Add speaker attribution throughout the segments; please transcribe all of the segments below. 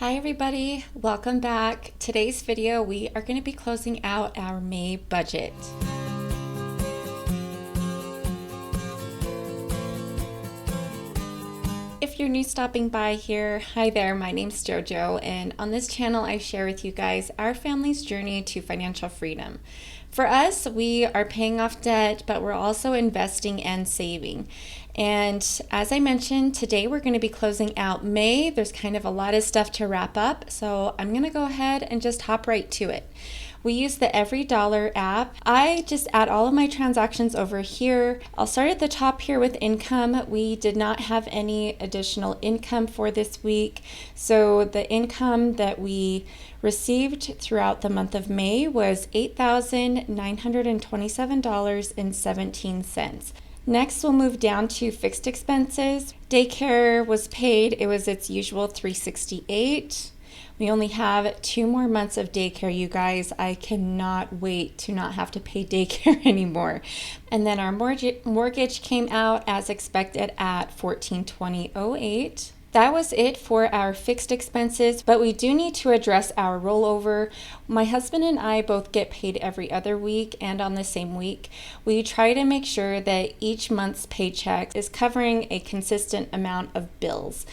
Speaker 1: Hi everybody, welcome back. Today's video we are going to be closing out our May budget. If you're new stopping by here, hi there, my name's JoJo, and on this channel I share with you guys our family's journey to financial freedom. For us, we are paying off debt, but we're also investing and saving. And as I mentioned, today we're going to be closing out May. There's kind of a lot of stuff to wrap up, so I'm going to go ahead and just hop right to it. We use the EveryDollar app. I just add all of my transactions over here. I'll start at the top here with income. We did not have any additional income for this week, so the income that we received throughout the month of May was $8,927.17. Next, we'll move down to fixed expenses. Daycare was paid. It was its usual $368. We only have 2 more months of daycare, you guys. I cannot wait to not have to pay daycare anymore. And then our mortgage came out as expected at $1,420.08. That was it for our fixed expenses, but we do need to address our rollover. My husband and I both get paid every other week and on the same week. We try to make sure that each month's paycheck is covering a consistent amount of bills.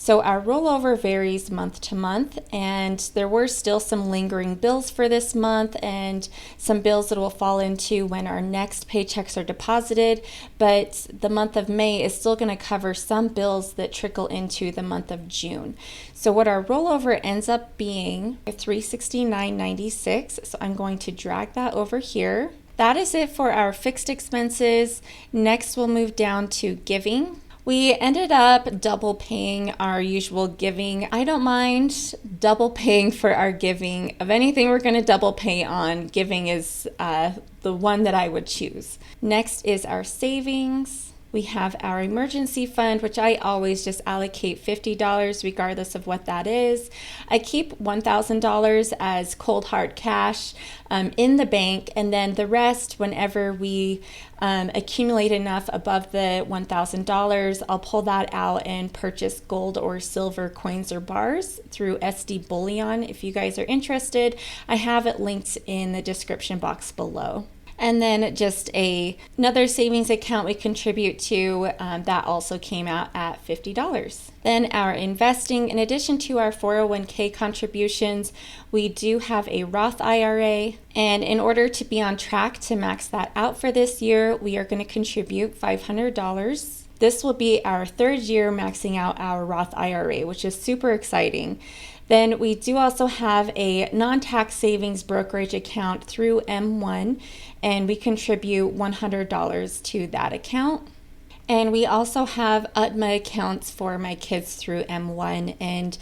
Speaker 1: So our rollover varies month to month, and there were still some lingering bills for this month and some bills that will fall into when our next paychecks are deposited, but the month of May is still going to cover some bills that trickle into the month of June. So what our rollover ends up being $369.96, so I'm going to drag that over here. That is it for our fixed expenses. Next we'll move down to giving. We ended up double paying our usual giving. I don't mind double paying for our giving. Of anything we're going to double pay on, giving is the one that I would choose. Next is our savings. We have our emergency fund, which I always just allocate $50 regardless of what that is. I keep $1,000 as cold hard cash in the bank, and then the rest, whenever we accumulate enough above the $1,000, I'll pull that out and purchase gold or silver coins or bars through SD Bullion. If you guys are interested, I have it linked in the description box below. And then just another savings account we contribute to, that also came out at $50. Then our investing, in addition to our 401k contributions, we do have a Roth IRA. And in order to be on track to max that out for this year, we are going to contribute $500. This will be our 3rd year maxing out our Roth IRA, which is super exciting. Then we do also have a non-tax savings brokerage account through M1, and we contribute $100 to that account. And we also have UTMA accounts for my kids through M1, and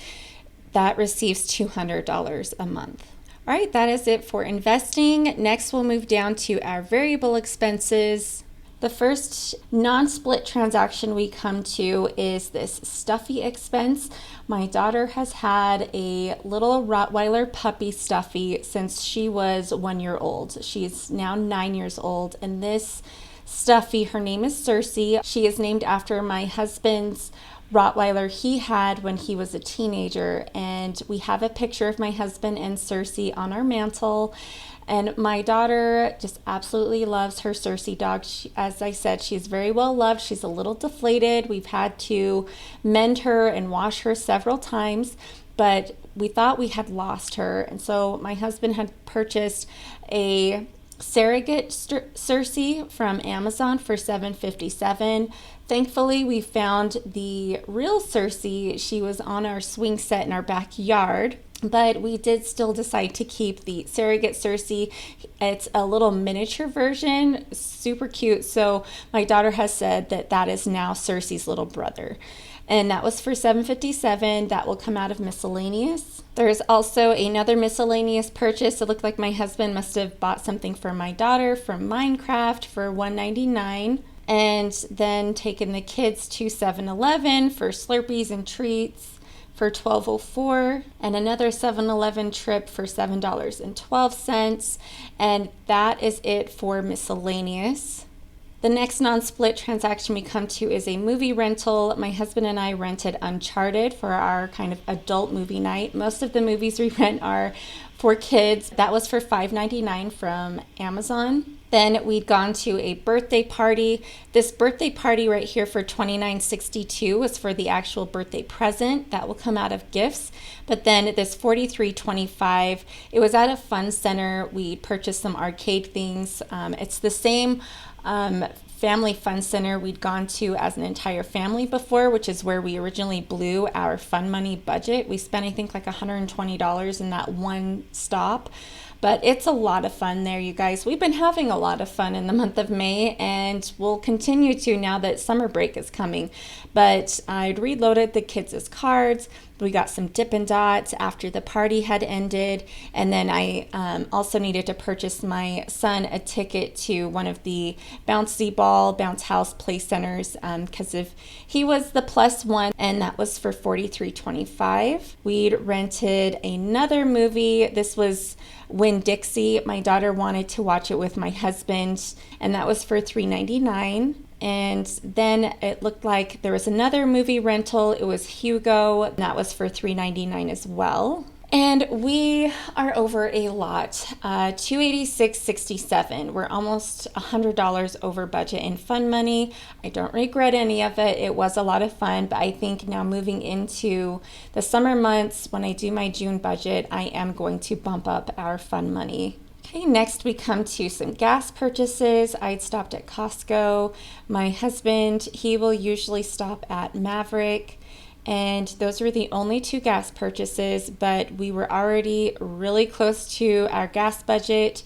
Speaker 1: that receives $200 a month. All right, that is it for investing. Next, we'll move down to our variable expenses. The first non-split transaction we come to is this stuffy expense. My daughter has had a little Rottweiler puppy stuffy since she was 1 year old. She's now 9 years old, and this stuffy, her name is Cersei. She is named after my husband's Rottweiler he had when he was a teenager, and we have a picture of my husband and Cersei on our mantle. And my daughter just absolutely loves her Cersei dog. As I said, she's very well loved. She's a little deflated. We've had to mend her and wash her several times, but we thought we had lost her. And so my husband had purchased a surrogate Cersei from Amazon for $7.57. Thankfully, we found the real Cersei. She was on our swing set in our backyard. But we did still decide to keep the surrogate Cersei. It's a little miniature version, super cute. So my daughter has said that that is now Cersei's little brother. And that was for $7.57. That will come out of miscellaneous. There's also another miscellaneous purchase. It looked like my husband must have bought something for my daughter from Minecraft for $1.99. And then taken the kids to 7-Eleven for Slurpees and treats for $12.04, and another 7-Eleven trip for $7.12, and that is it for miscellaneous. The next non-split transaction we come to is a movie rental. My husband and I rented Uncharted for our kind of adult movie night. Most of the movies we rent are for kids. That was for $5.99 from Amazon. Then we'd gone to a birthday party. This birthday party right here for $29.62 was for the actual birthday present. That will come out of gifts. But then this $43.25, it was at a fun center. We purchased some arcade things. It's the same family fun center we'd gone to as an entire family before, which is where we originally blew our fun money budget. We spent, I think, like $120 in that one stop. But it's a lot of fun there, you guys. We've been having a lot of fun in the month of May, and we'll continue to now that summer break is coming. But I'd reloaded the kids' cards. We got some Dippin' Dots after the party had ended. And then I also needed to purchase my son a ticket to one of the bounce house play centers because if he was the +1, and that was for $43.25. We'd rented another movie. This was Winn-Dixie. My daughter wanted to watch it with my husband, and that was for $3.99. And then it looked like there was another movie rental. It was Hugo, and that was for $3.99 as well. And we are over a lot, $286.67. We're almost $100 over budget in fun money. I don't regret any of it. It was a lot of fun, but I think now moving into the summer months, when I do my June budget, I am going to bump up our fun money. Okay, next we come to some gas purchases. I'd stopped at Costco. My husband, he will usually stop at Maverick. And those were the only two gas purchases, but we were already really close to our gas budget.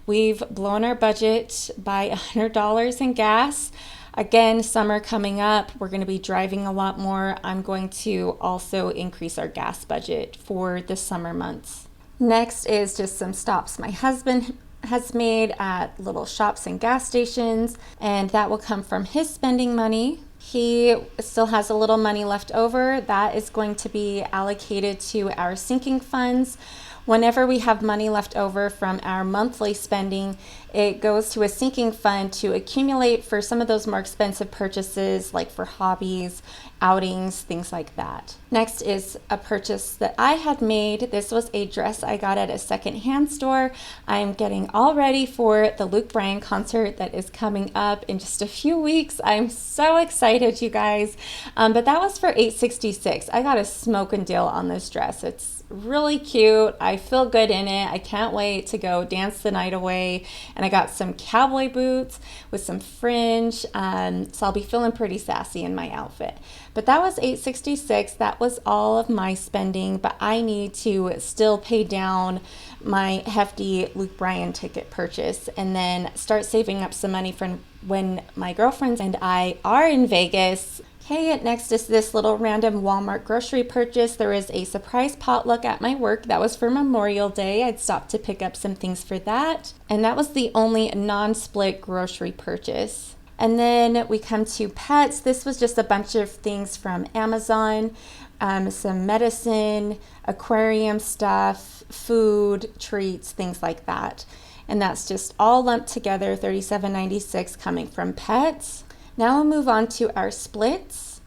Speaker 1: We've blown our budget by $100 in gas. Again, summer coming up, we're going to be driving a lot more. I'm going to also increase our gas budget for the summer months. Next is just some stops my husband has made at little shops and gas stations, and that will come from his spending money. He still has a little money left over. That is going to be allocated to our sinking funds. Whenever we have money left over from our monthly spending, it goes to a sinking fund to accumulate for some of those more expensive purchases, like for hobbies, outings, things like that. Next is a purchase that I had made. This was a dress I got at a secondhand store. I'm getting all ready for the Luke Bryan concert that is coming up in just a few weeks. I'm so excited, you guys. But that was for $866. I got a smoking deal on this dress. It's really cute. I feel good in it. I can't wait to go dance the night away. And I got some cowboy boots with some fringe. So I'll be feeling pretty sassy in my outfit. But that was $866. That was all of my spending, but I need to still pay down my hefty Luke Bryan ticket purchase and then start saving up some money for when my girlfriends and I are in Vegas. Okay, next is this little random Walmart grocery purchase. There is a surprise potluck at my work. That was for Memorial Day. I'd stopped to pick up some things for that. And that was the only non-split grocery purchase. And then we come to pets. This was just a bunch of things from Amazon, some medicine, aquarium stuff, food, treats, things like that. And that's just all lumped together, $37.96 coming from pets. Now we'll move on to our splits.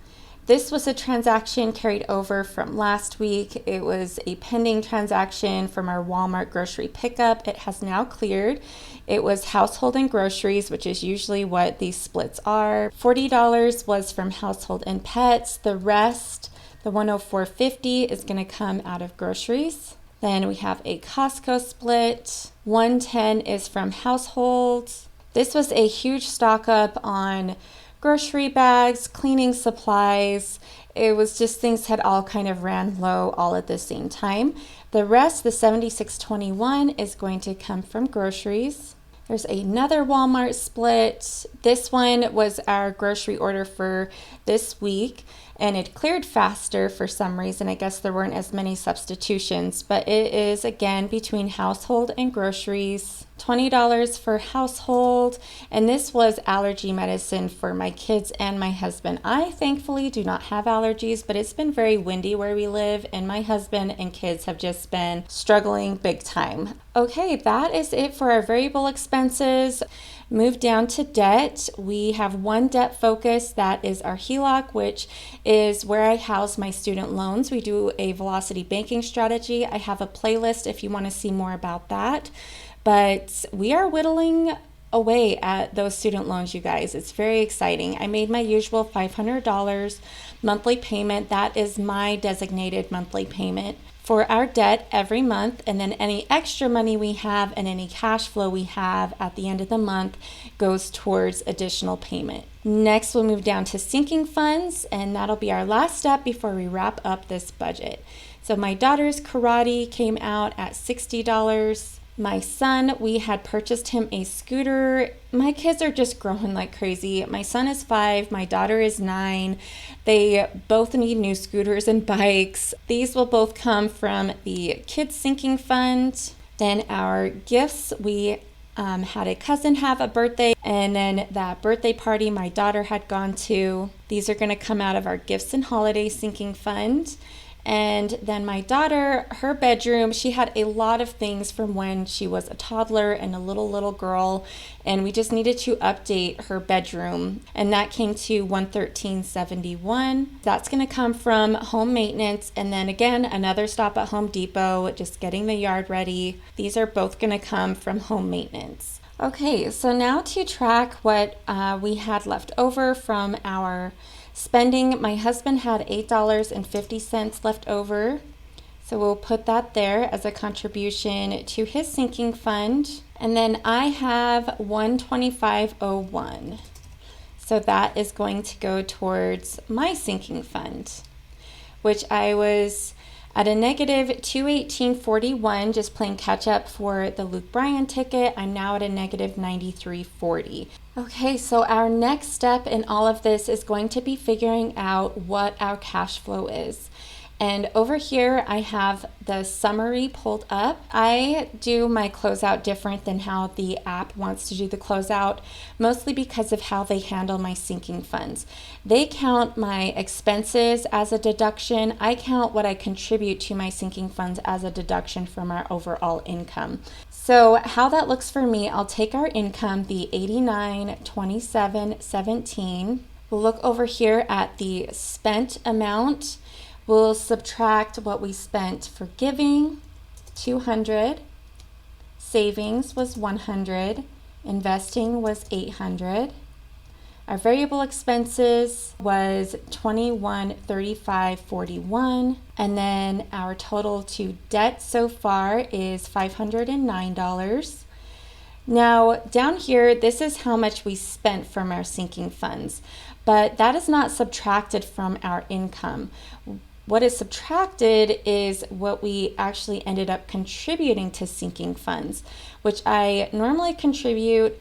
Speaker 1: This was a transaction carried over from last week. It was a pending transaction from our Walmart grocery pickup. It has now cleared. It was household and groceries, which is usually what these splits are. $40 was from household and pets. The rest, the $104.50, is going to come out of groceries. Then we have a Costco split. $110 is from households. This was a huge stock up on grocery bags, cleaning supplies. It was just things had all kind of ran low all at the same time. The rest, the $76.21, is going to come from groceries. There's another Walmart split. This one was our grocery order for this week, and it cleared faster for some reason. I guess there weren't as many substitutions, but it is again between household and groceries. $20 for household, and this was allergy medicine for my kids and my husband. I thankfully do not have allergies, but it's been very windy where we live, and my husband and kids have just been struggling big time. Okay, that is it for our variable expenses. Move down to debt. We have one debt focus, that is our HELOC, which is where I house my student loans. We do a velocity banking strategy. I have a playlist if you want to see more about that. But we are whittling away at those student loans, you guys. It's very exciting. I made my usual $500 monthly payment. That is my designated monthly payment for our debt every month, and then any extra money we have and any cash flow we have at the end of the month goes towards additional payment. Next, we'll move down to sinking funds, and that'll be our last step before we wrap up this budget. So my daughter's karate came out at $60. My son, we had purchased him a scooter. My kids are just growing like crazy. My son is 5, my daughter is 9. They both need new scooters and bikes. These will both come from the kids sinking fund. Then our gifts, we had a cousin have a birthday, and then that birthday party my daughter had gone to. These are going to come out of our gifts and holiday sinking fund. And then my daughter, her bedroom, she had a lot of things from when she was a toddler and a little girl, and we just needed to update her bedroom, and that came to $113.71. That's going to come from home maintenance, and then again another stop at Home Depot, just getting the yard ready. These are both going to come from home maintenance. Okay, so now to track what we had left over from our spending. My husband had $8.50 left over, so we'll put that there as a contribution to his sinking fund. And then I have $125.01, so that is going to go towards my sinking fund, which I was at a negative $218.41, just playing catch up for the Luke Bryan ticket. I'm now at a negative $93.40. Okay, so our next step in all of this is going to be figuring out what our cash flow is. And over here, I have the summary pulled up. I do my closeout different than how the app wants to do the closeout, mostly because of how they handle my sinking funds. They count my expenses as a deduction. I count what I contribute to my sinking funds as a deduction from our overall income. So how that looks for me, I'll take our income, the $89.27.17. We'll look over here at the spent amount. We'll subtract what we spent for giving, $200, savings was $100, investing was $800. Our variable expenses was $2135.41, and then our total to debt so far is $509. Now down here, this is how much we spent from our sinking funds, but that is not subtracted from our income. What is subtracted is what we actually ended up contributing to sinking funds, which I normally contribute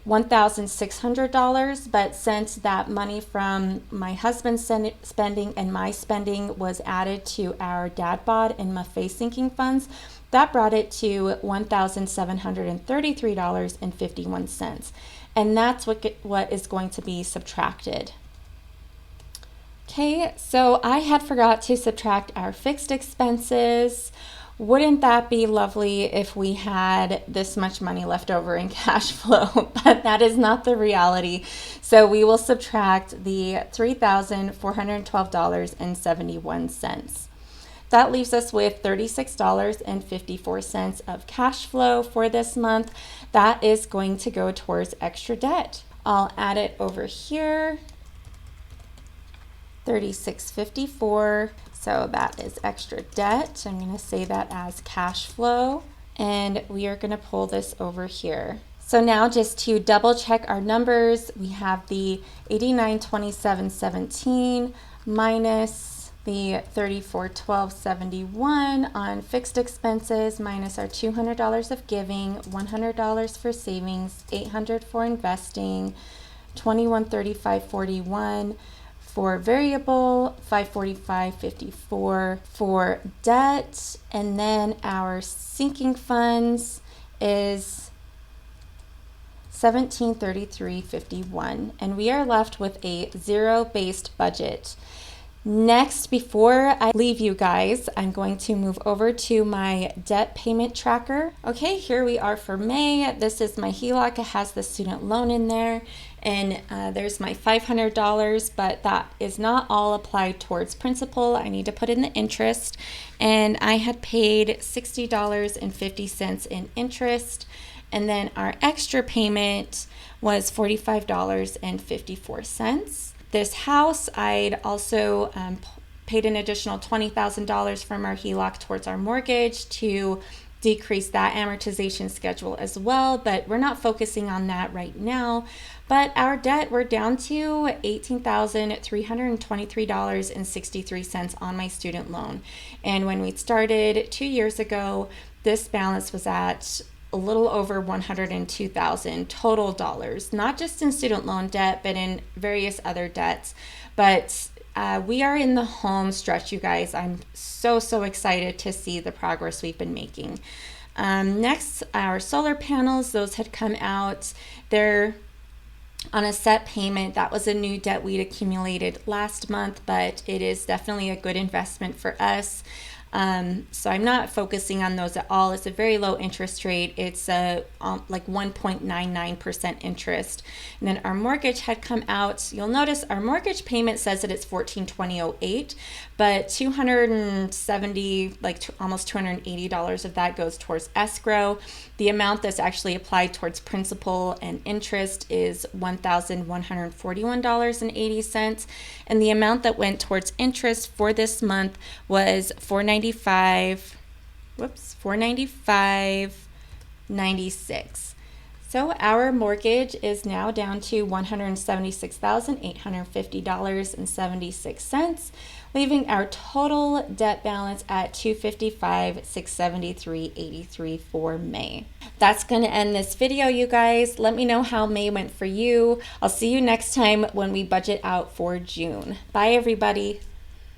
Speaker 1: $1,600, but since that money from my husband's spending and my spending was added to our dad bod and Mafe sinking funds, that brought it to $1,733.51. And that's what is going to be subtracted. Okay, so I had forgot to subtract our fixed expenses. Wouldn't that be lovely if we had this much money left over in cash flow? But that is not the reality. So we will subtract the $3,412.71. That leaves us with $36.54 of cash flow for this month. That is going to go towards extra debt. I'll add it over here. $36.54. So that is extra debt. I'm going to say that as cash flow, and we are going to pull this over here. So now just to double check our numbers, we have the $89.27.17 minus the $34.12.71 on fixed expenses minus our $200 of giving, $100 for savings, $800 for investing, $2135.41 for variable, $545.54 for debt, and then our sinking funds is $1733.51, and we are left with a zero-based budget. Next, before I leave you guys, I'm going to move over to my debt payment tracker. Okay, here we are for May. This is my HELOC. It has the student loan in there, and there's my $500, but that is not all applied towards principal. I need to put in the interest, and I had paid $60.50 in interest, and then our extra payment was $45.54. This house, I'd also paid an additional $20,000 from our HELOC towards our mortgage to decrease that amortization schedule as well, but we're not focusing on that right now. But our debt, we're down to $18,323.63 on my student loan. And when we started 2 years ago, this balance was at a little over $102,000 total dollars, not just in student loan debt, but in various other debts. But we are in the home stretch, you guys. I'm so excited to see the progress we've been making. Next, our solar panels, those had come out. They're on a set payment. That was a new debt we'd accumulated last month, but it is definitely a good investment for us. So I'm not focusing on those at all. It's a very low interest rate. It's like 1.99% interest. And then our mortgage had come out. You'll notice our mortgage payment says that it's $14,2008, but $270, almost $280 of that goes towards escrow. The amount that's actually applied towards principal and interest is $1,141.80, and the amount that went towards interest for this month was $495.96. So our mortgage is now down to $176,850.76, leaving our total debt balance at $255,673.83 for May. That's going to end this video, you guys. Let me know how May went for you. I'll see you next time when we budget out for June. Bye, everybody.